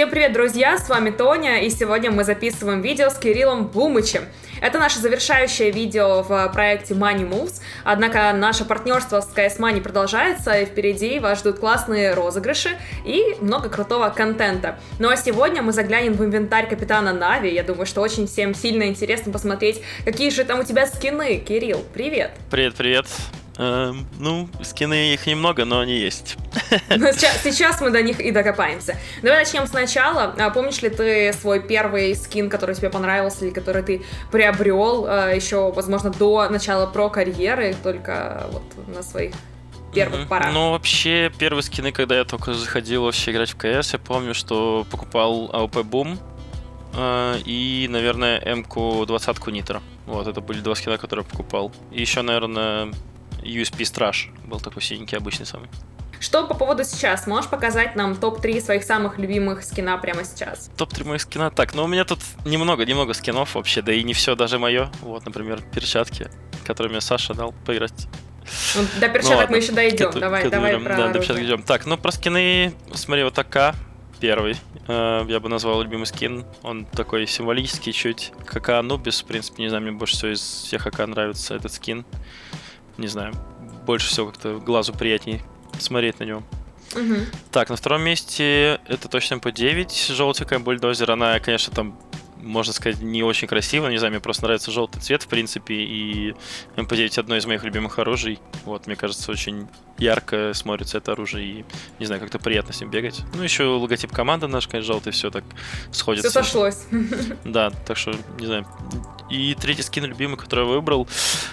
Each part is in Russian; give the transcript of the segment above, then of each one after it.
Всем привет, друзья, с вами Тоня, и сегодня мы записываем видео с Кириллом Бумычем. Это наше завершающее видео в проекте Money Moves, однако наше партнерство с CS Money продолжается, и впереди вас ждут классные розыгрыши и много крутого контента. Ну а сегодня мы заглянем в инвентарь капитана Нави. Я думаю, что очень всем сильно интересно посмотреть, какие же там у тебя скины. Кирилл, привет! Привет. Скины их немного, но они есть. Сейчас мы до них и докопаемся. Давай начнем сначала. Помнишь ли ты свой первый скин, который тебе понравился или который ты приобрел еще, возможно, до начала про-карьеры, только вот на своих первых порах? Ну, вообще, первые скины, когда я только заходил вообще играть в CS, я помню, что покупал AWP Boom и, наверное, М-ку 20-ку Nitro. Вот, это были два скина, которые я покупал. И еще, наверное, USP Strash был такой синенький, обычный самый. Что по поводу сейчас? Можешь показать нам топ-3 своих самых любимых скина прямо сейчас? Топ-3 моих скина? Так, у меня тут немного скинов вообще, да и не все даже мое. Вот, например, перчатки, которые мне Саша дал поиграть. Ну, до перчаток мы еще дойдем. Давай про до перчаток идем. Так, про скины, смотри, вот АК первый. Я бы назвал любимый скин. Он такой символический чуть. АК Anubis, в принципе, не знаю, мне больше всего из всех АК нравится этот скин. Не знаю, больше всего как-то глазу приятнее смотреть на него. Так, на втором месте это точно МП9, желтенькая бульдозер. Она, конечно, там, можно сказать, не очень красивая. Не знаю, мне просто нравится желтый цвет, в принципе. И МП9 одно из моих любимых оружий. Вот, мне кажется, очень ярко смотрится это оружие. И, не знаю, как-то приятно с ним бегать. Ну, еще логотип команды наш, конечно, желтый, все так сходится. Все сошлось. Да, так что, не знаю. И третий скин любимый, который я выбрал.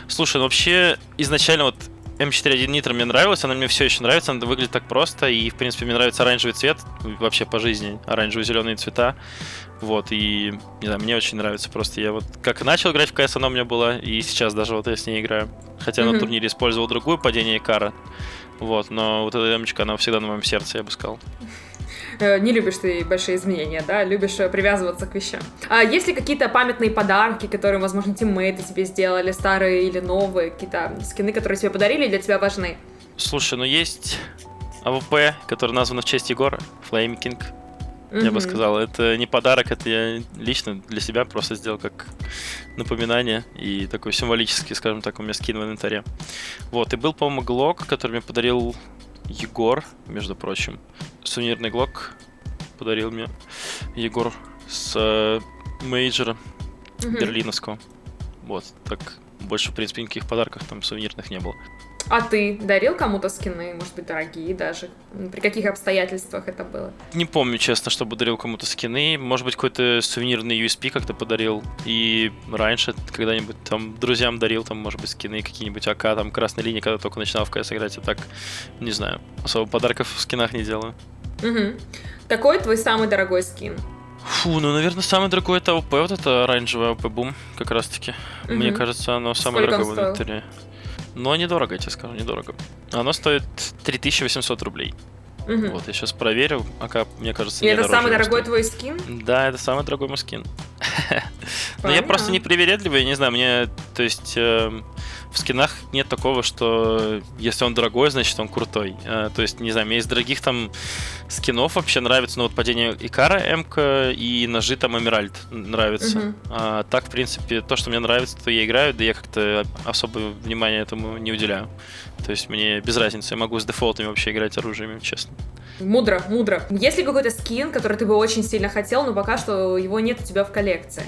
Слушай, вообще, изначально вот М4.1 Nitro мне нравилась, она мне все еще нравится, она выглядит так просто, и, в принципе, мне нравится оранжевый цвет, вообще по жизни, оранжево-зеленые цвета, вот, и, не знаю, мне очень нравится просто, я вот, как начал играть в CS, она у меня была, и сейчас даже вот я с ней играю, хотя на турнире использовал другую, падение Икара, вот, но вот эта М-очка, она всегда на моем сердце, я бы сказал. Не любишь ты большие изменения, да? Любишь привязываться к вещам. А есть ли какие-то памятные подарки, которые, возможно, тиммейты тебе сделали, старые или новые, какие-то скины, которые тебе подарили и для тебя важны? Слушай, есть АВП, который назван в честь Егора, Flame King. Я бы сказал, это не подарок, это я лично для себя просто сделал как напоминание и такой символический, скажем так, у меня скин в инвентаре. Вот, и был, по-моему, глок, который мне подарил Егор, между прочим. Сувенирный глок подарил мне Егор с мейджора берлиновского. Вот, так больше, в принципе, никаких подарков там сувенирных не было. А ты дарил кому-то скины, может быть, дорогие даже? При каких обстоятельствах это было? Не помню, честно, чтобы дарил кому-то скины. Может быть, какой-то сувенирный USP как-то подарил. И раньше когда-нибудь там друзьям дарил, там, может быть, скины какие-нибудь АК, там, красной линии, когда только начинал в CS играть. Я так, не знаю, особо подарков в скинах не делаю. Какой твой самый дорогой скин? Наверное, самый дорогой это АВП, вот это оранжевый АВП Boom, как раз-таки. Мне кажется, оно самое дорогое в инвентаре. Но недорого, я тебе скажу, недорого. Оно стоит 3800 рублей. Вот, я сейчас проверю, мне кажется, и это самый дорогой твой скин? Да, это самый дорогой мой скин. Но я просто не привередливый, я не знаю, мне, то есть, в скинах нет такого, что если он дорогой, значит он крутой. То есть, не знаю, мне из дорогих там скинов вообще нравится, вот падение Икара, М-ка и ножи там Эмеральд нравится. А так, в принципе, то, что мне нравится, то я играю, да я как-то особо внимания этому не уделяю. То есть мне без разницы, я могу с дефолтами вообще играть оружиями, честно. Мудро. Есть ли какой-то скин, который ты бы очень сильно хотел, но пока что его нет у тебя в коллекции?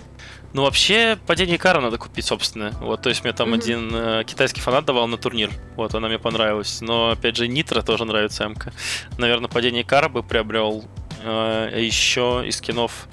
Вообще, падение Икара надо купить, собственно. Вот, то есть мне там один китайский фанат давал на турнир. Вот, она мне понравилась. Но, опять же, Нитро тоже нравится М-ка. Наверное, падение Икара бы приобрел. Еще из скинов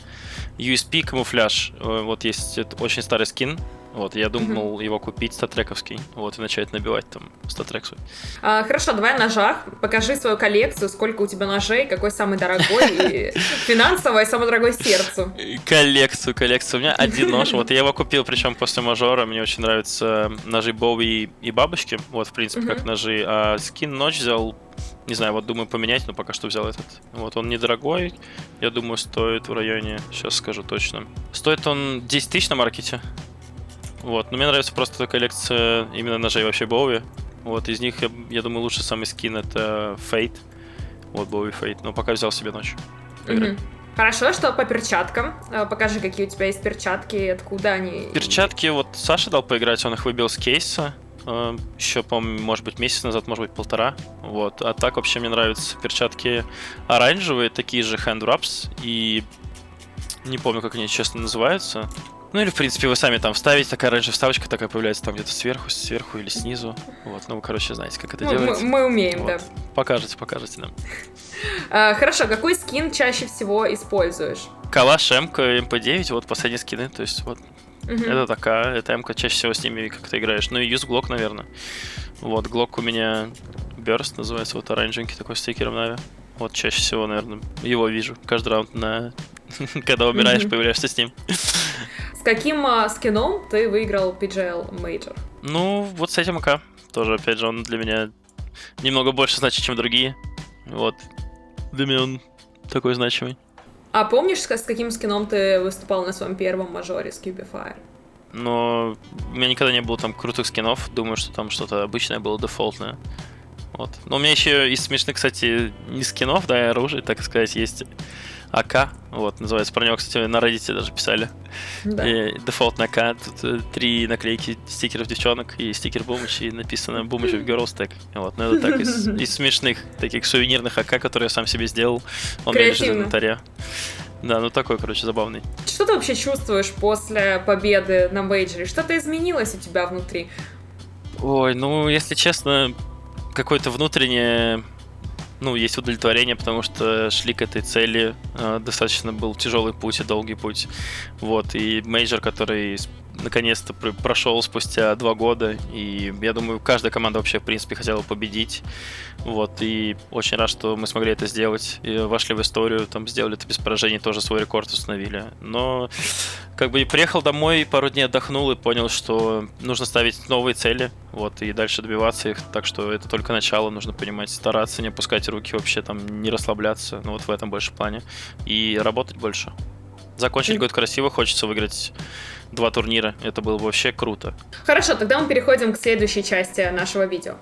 USP камуфляж. Вот есть очень старый скин. Вот, я думал его купить статрековский, вот, и начать набивать там статрек свой. Хорошо, давай о ножах. Покажи свою коллекцию, сколько у тебя ножей, какой самый дорогой, и финансово, и самый дорогой сердцу. Коллекцию. У меня один нож, вот, я его купил, причем после мажора. Мне очень нравятся ножи Боуи и бабочки, вот, в принципе, как ножи. А скин нож взял, не знаю, вот думаю поменять, но пока что взял этот. Вот, он недорогой, я думаю, стоит в районе, сейчас скажу точно. Стоит он 10 тысяч на маркете. Вот, но мне нравится просто эта коллекция именно ножей вообще Боуи. Вот, из них, я думаю, лучший самый скин это Fate. Вот, Боуи Fate, но пока взял себе ночь. Хорошо, что по перчаткам. Покажи, какие у тебя есть перчатки, откуда они. Перчатки вот Саша дал поиграть, он их выбил с кейса. Еще, по-моему, может быть, месяц назад, может быть, полтора. Вот. А так вообще мне нравятся перчатки оранжевые, такие же hand wraps. И не помню, как они честно называются. Ну или, в принципе, вы сами там вставите, такая оранжевая вставочка такая появляется там где-то сверху или снизу. Вот, ну вы, короче, знаете, как это делается. Мы умеем, вот. Да. Покажете нам. Хорошо, какой скин чаще всего используешь? Калаш, М-ка, МП9, вот последние скины, то есть вот. Это такая, это М-ка, чаще всего с ними как-то играешь. Ну и юз Глок, наверное. Вот, Глок у меня Burst называется, вот оранжевенький такой стикером Нави. Вот чаще всего, наверное, его вижу. Каждый раунд когда умираешь, появляешься с ним. С каким скином ты выиграл PGL Major? Ну, вот с этим АК. Тоже, опять же, он для меня немного больше значит, чем другие. Вот. Для меня он такой значимый. А помнишь, с каким скином ты выступал на своем первом мажоре с Cubify? Но у меня никогда не было там крутых скинов. Думаю, что там что-то обычное было, дефолтное. Вот. Но у меня еще из смешных, кстати, не скинов, да, и оружия, так сказать, есть АК. Вот, называется. Про него, кстати, на Reddit даже писали. Да. И дефолтный АК. Тут 3 наклейки стикеров девчонок и стикер Бумыч, и написано Бумыч в Girls Tag. Вот, ну это так, из смешных таких сувенирных АК, которые я сам себе сделал. Он у меня лежит в инвентаре. Да, ну такой, короче, забавный. Что ты вообще чувствуешь после победы на мейджоре? Что-то изменилось у тебя внутри? Ой, ну, если честно, какое-то внутреннее, ну, есть удовлетворение, потому что шли к этой цели, достаточно был тяжелый путь и долгий путь. Вот, и мейджор, который наконец-то прошел спустя 2 года, и я думаю, каждая команда вообще, в принципе, хотела победить. Вот, и очень рад, что мы смогли это сделать, и вошли в историю, там, сделали это без поражений, тоже свой рекорд установили. Но, как бы, приехал домой, пару дней отдохнул и понял, что нужно ставить новые цели, вот, и дальше добиваться их, так что это только начало, нужно понимать, стараться, не опускать руки вообще, там, не расслабляться, ну, вот в этом больше плане, и работать больше. Закончить год красиво, хочется выиграть 2 турнира, это было бы вообще круто. Хорошо, тогда мы переходим к следующей части нашего видео.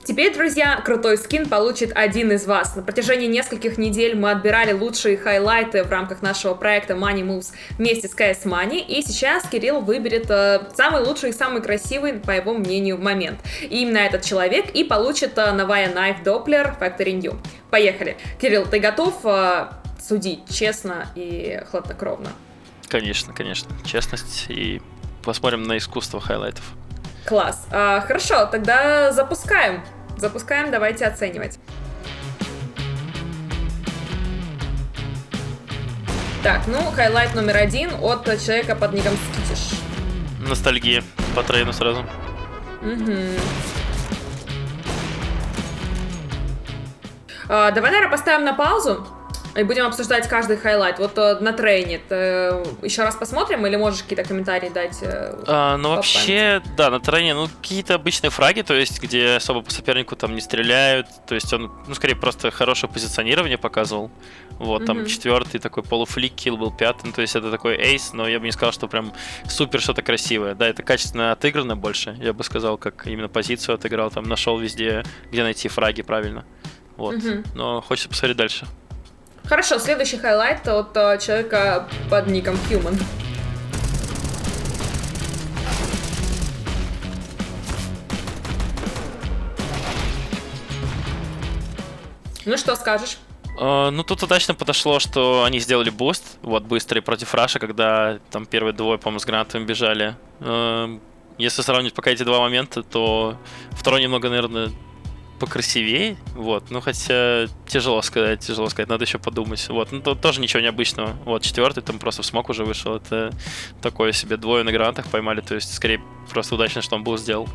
Теперь, друзья, крутой скин получит один из вас. На протяжении нескольких недель мы отбирали лучшие хайлайты в рамках нашего проекта Money Moves вместе с CS Money, и сейчас Кирилл выберет самый лучший и самый красивый, по его мнению, момент. И именно этот человек и получит Navaya Knife Doppler Factory New. Поехали. Кирилл, ты готов судить честно и хладнокровно? Конечно, конечно. Честность, и посмотрим на искусство хайлайтов. Класс. Хорошо, тогда запускаем. Запускаем, давайте оценивать. Так, ну, хайлайт номер 1 от человека под ником Скитиш. Ностальгия. По трейну сразу. Угу. Давай, наверное, поставим на паузу и будем обсуждать каждый хайлайт. Вот на трейне. Еще раз посмотрим или можешь какие-то комментарии дать? Ну, вообще, да, на трейне, ну, какие-то обычные фраги, то есть, где особо по сопернику там не стреляют. То есть, он, ну, скорее, просто хорошее позиционирование показывал. Вот, там 4-й такой полуфлик килл был, 5-й. Ну, то есть, это такой эйс, но я бы не сказал, что прям супер что-то красивое. Да, это качественно отыграно больше. Я бы сказал, как именно позицию отыграл. Там нашел везде, где найти фраги правильно. Вот. Но хочется посмотреть дальше. Хорошо, следующий хайлайт от человека под ником Human. Ну что скажешь? Ну, тут удачно подошло, что они сделали буст, вот, быстрый против Раша, когда там первые двое, по-моему, с гранатами бежали. Если сравнивать пока эти 2 момента, то второй немного, наверное, покрасивее, вот, ну, хотя тяжело сказать, надо еще подумать, вот, ну, тут тоже ничего необычного, вот, 4-й там просто в смог уже вышел, это такое себе, 2 на гранатах поймали, то есть, скорее, просто удачно, что он был сделал.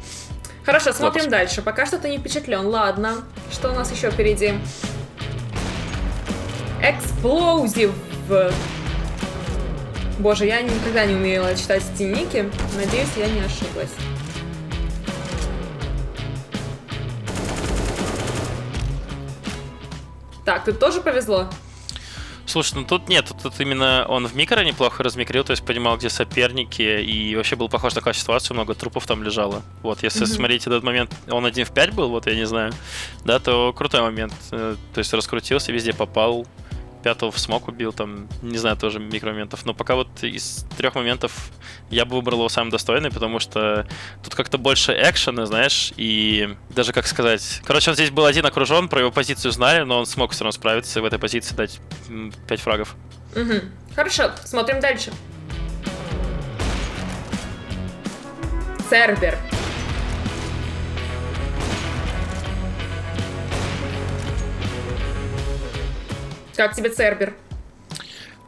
Хорошо, смотрим дальше, пока что ты не впечатлен, ладно, что у нас еще впереди? Explosive. Боже, я никогда не умела читать эти ники, надеюсь, я не ошиблась. Так, тут тоже повезло? Слушай, ну тут нет, тут именно он в микро неплохо размикрил, то есть понимал, где соперники, и вообще был похож на такую ситуацию, много трупов там лежало. Вот, если смотреть этот момент, он 1 в 5 был, вот я не знаю, да, то крутой момент. То есть раскрутился, везде попал, 5-го в смок убил, там, не знаю, тоже микромоментов. Но пока вот из 3 моментов я бы выбрал его самый достойный, потому что тут как-то больше экшена, знаешь, и даже, как сказать... Короче, он здесь был один окружен, про его позицию знали, но он смог все равно справиться и в этой позиции дать 5 фрагов. Угу. Хорошо, смотрим дальше. Цербер. Как тебе Цербер?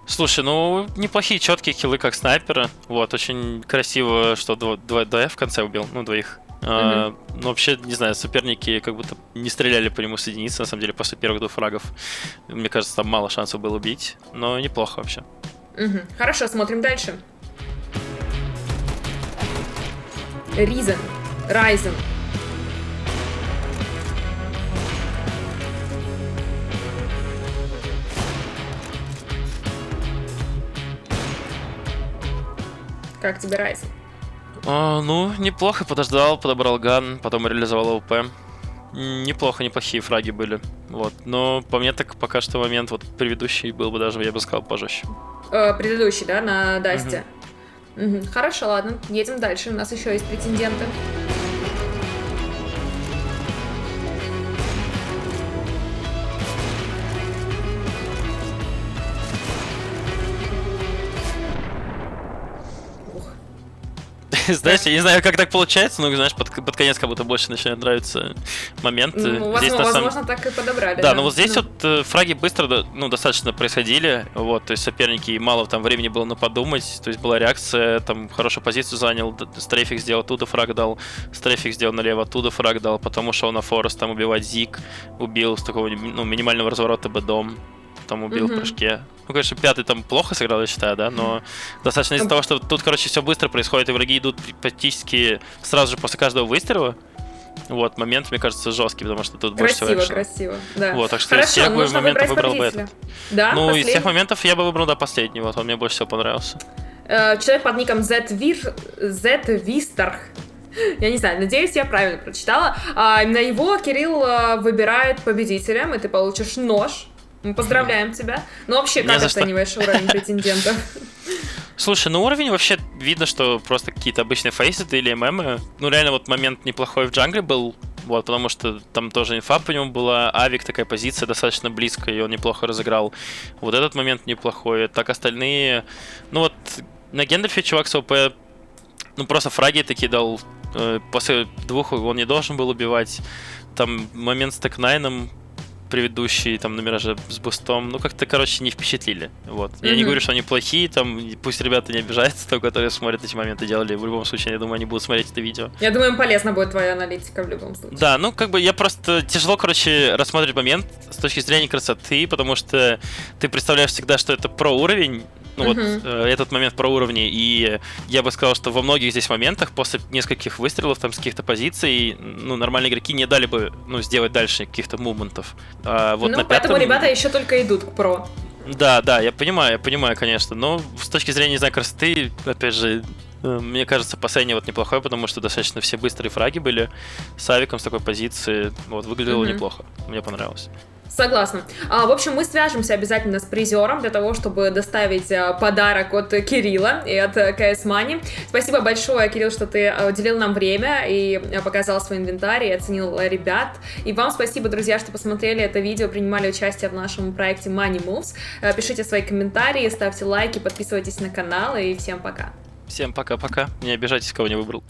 Слушай, ну, неплохие, четкие киллы, как снайпера. Вот, очень красиво, что двоих в конце убил, ну, двоих. Но вообще, не знаю, соперники как будто не стреляли по нему с единицы, на самом деле, после первых 2 фрагов. Мне кажется, там мало шансов было убить, но неплохо вообще. Хорошо, смотрим дальше. Райзен. Как тебе Райзен? Ну, неплохо, подобрал ган, потом реализовал ОП. Неплохие фраги были. Вот. Но по мне так пока что момент вот предыдущий был бы даже, я бы сказал, пожестче. Предыдущий, да, на Дасте? Хорошо, ладно, едем дальше. У нас еще есть претенденты. Знаешь, я не знаю, как так получается, но, знаешь, под конец как будто больше начинают нравиться моменты. Ну, здесь, возможно, так и подобрали. Да, но вот здесь вот фраги быстро, ну, достаточно происходили, вот, то есть соперники, мало там времени было на подумать, то есть была реакция, там, хорошую позицию занял, стрейфик сделал, оттуда фраг дал, стрейфик сделал налево, оттуда фраг дал, потом ушел на форест, там убивать Зиг, убил с такого, ну, минимального разворота Б-дом. Там убил в прыжке. Ну, конечно, 5-й там плохо сыграл, я считаю, да, но достаточно из-за того, что тут, короче, все быстро происходит, и враги идут практически сразу же после каждого выстрела. Вот, момент, мне кажется, жесткий, потому что тут больше всего экшена. Красиво, да. Вот, так что из всех моментов выбрал бы этот. Да, ну, из всех моментов я бы выбрал, да, последний, вот, он мне больше всего понравился. Человек под ником Zvistar. Я не знаю, надеюсь, я правильно прочитала. Именно его Кирилл выбирает победителем, и ты получишь нож. Мы поздравляем тебя. Ну, вообще, как оцениваешь уровень претендентов? Слушай, ну уровень вообще видно, что просто какие-то обычные фейсеты или ММы. Ну, реально, вот момент неплохой в джангле был, вот, потому что там тоже инфа по нему была, авик, такая позиция достаточно близкая, и он неплохо разыграл. Вот этот момент неплохой. Так остальные... Ну, вот, на Гендальфе чувак с ОП, ну, просто фраги такие дал. После 2 он не должен был убивать. Там момент с Тек-9 предыдущие, там, на Мираже с бустом, ну, как-то, короче, не впечатлили, вот. Я не говорю, что они плохие, там, пусть ребята не обижаются, то, которые смотрят эти моменты, делали, в любом случае, я думаю, они будут смотреть это видео. Я думаю, им полезна будет твоя аналитика в любом случае. Да, ну, как бы, я просто тяжело, короче, рассматривать момент с точки зрения красоты, потому что ты представляешь всегда, что это про уровень, ну, вот, этот момент про уровни, и я бы сказал, что во многих здесь моментах, после нескольких выстрелов, там, с каких-то позиций, ну, нормальные игроки не дали бы, ну, сделать дальше каких-то мувментов. Вот, ну, на поэтому 5-м... ребята еще только идут к про. Да, я понимаю, конечно, но с точки зрения, не знаю, красоты, опять же, мне кажется, последний вот неплохой, потому что достаточно все быстрые фраги были с авиком с такой позиции, вот, выглядело неплохо, мне понравилось. Согласна. В общем, мы свяжемся обязательно с призером для того, чтобы доставить подарок от Кирилла и от CS Money. Спасибо большое, Кирилл, что ты уделил нам время и показал свой инвентарь и оценил ребят. И вам спасибо, друзья, что посмотрели это видео, принимали участие в нашем проекте Money Moves. Пишите свои комментарии, ставьте лайки, подписывайтесь на канал и всем пока. Всем пока-пока. Не обижайтесь, кого не выбрал.